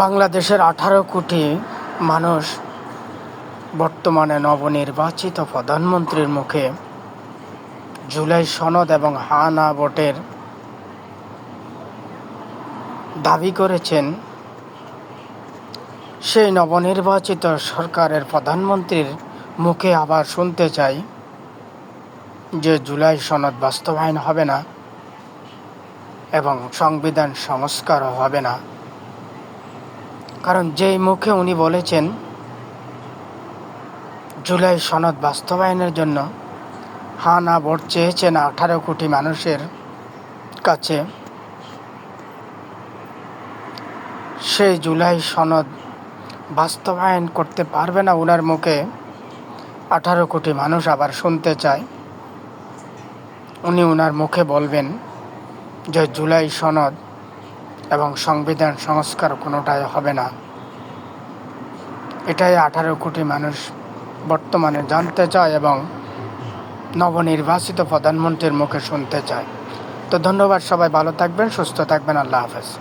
বাংলাদেশের 18 কোটি মানুষ বর্তমানে নবনির্বাচিত প্রধানমন্ত্রীর মুখে জুলাই সনদ এবং হা না ভোটের দাবি করেছেন। সেই নবনির্বাচিত সরকারের প্রধানমন্ত্রীর মুখে আবার শুনতে চাই যে জুলাই সনদ বাস্তবায়ন হবে না এবং সংবিধান সংস্কারও হবে না। কারণ যেই মুখে উনি বলেছেন জুলাই সনদ বাস্তবায়নের জন্য হা না ভোট চেয়েছেন 18 কোটি মানুষের কাছে, সেই জুলাই সনদ বাস্তবায়ন করতে পারবে না ওনার মুখে 18 কোটি মানুষ আবার শুনতে চায়। উনি ওনার মুখে বলবেন যে জুলাই সনদ এবং সংবিধান সংস্কার কোনোটাই হবে না। এটাই 18 কোটি মানুষ বর্তমানে জানতে চায় এবং নবনির্বাচিত প্রধানমন্ত্রীর মুখে শুনতে চায়। তো ধন্যবাদ, সবাই ভালো থাকবেন, সুস্থ থাকবেন, আল্লাহ হাফেজ।